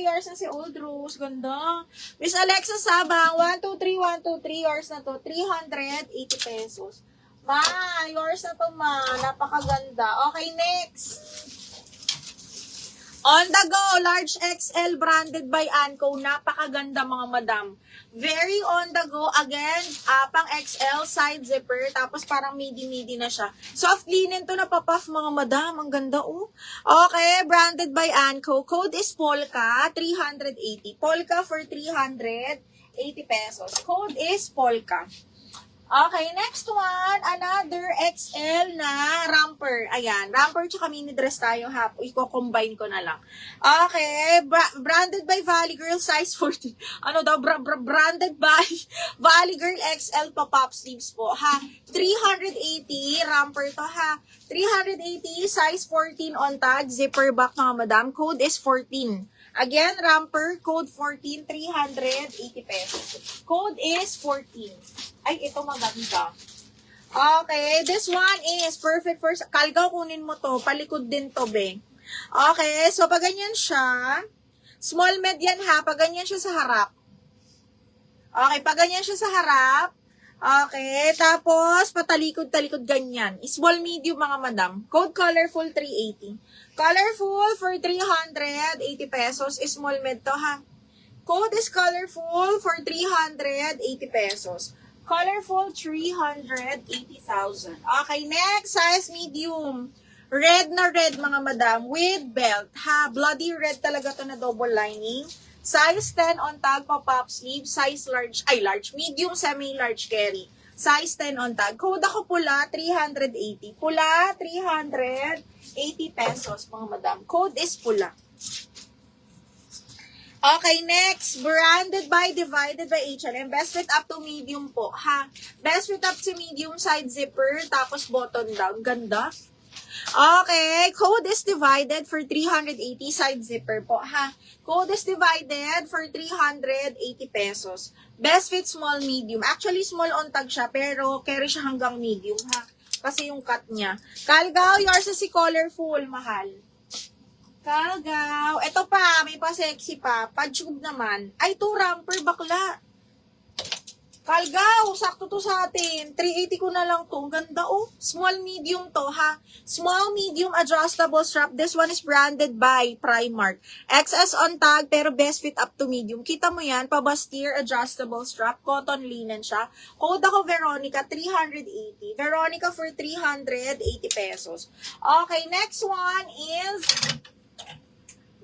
yours na si Old Rose. Ganda. Miss Alexa Sabang, 123, yours na to. 380 pesos. Ma, yours na to, ma. Napakaganda. Okay, next. On the go, large XL branded by Anco. Napakaganda mga madam. Very on the go. Again, pang XL, side zipper. Tapos parang midi-midi na siya. Soft linen to na papuff mga madam. Ang ganda oh. Okay, branded by Anco. Code is Polka, 380. Polka for 380 pesos. Code is Polka. Okay, next one, another XL na romper. Ayan, romper tsaka mini dress tayo ha. Iko-combine ko na lang. Okay, branded by Valley Girl, size 14. Ano daw, branded by Valley Girl XL pop-up sleeves po ha. 380, romper to ha. 380, size 14 on tag, zipper back mga madam. Code is 14. Again, romper, code 14, 380 pesos. Code is 14. Ay, ito maganda. Okay, this one is perfect for... Kalgaw, kunin mo to. Palikod din to, be. Okay, so pag ganyan siya, small med yan ha, pag ganyan siya sa harap. Okay, pag ganyan siya sa harap, okay, tapos patalikod-talikod ganyan. Small medium mga madam. Code colorful 380. Colorful for 380 pesos. Small med to ha. Code is colorful for 380 pesos. Colorful 380,000. Okay, next size medium. Red na red mga madam with belt ha. Bloody red talaga to na double lining. Size 10 on tag pop-up sleeve. Size large, large, medium, semi-large carry. Size 10 on tag. Code ako pula, 380. Pula, 380 pesos mga madam. Code is pula. Okay, next. Branded by Divided by H&M. Best fit up to medium po, ha? Best fit up to medium, side zipper, tapos button down. Ganda. Okay, code is divided for 380, side zipper po, ha? Code is divided for 380 pesos. Best fit small, medium. Actually, small on tag siya, pero carry siya hanggang medium, ha? Kasi yung cut niya. Kalgaw, yours is si colorful, mahal. Kalgaw. Ito pa, may pa-sexy pa. Pa-tube naman. Ay, to romper, bakla. Kalgaw, sakto to sa atin. 380 ko na lang to. Ang ganda, oh. Small, medium to, ha. Small, medium, adjustable strap. This one is branded by Primark. XS on tag, pero best fit up to medium. Kita mo yan, pa-bustier, adjustable strap. Cotton linen siya. Code ako, Veronica, 380. Veronica for 380 pesos. Okay, next one is...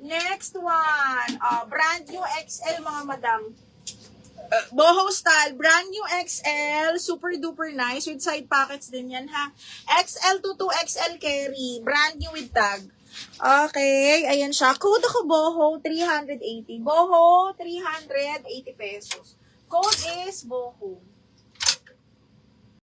Next one, brand new XL mga madam. Boho style, brand new XL, super duper nice with side pockets din yan ha. XL to 2XL carry, brand new with tag. Okay, ayan siya. Code ako Boho 380. Boho 380 pesos. Code is Boho.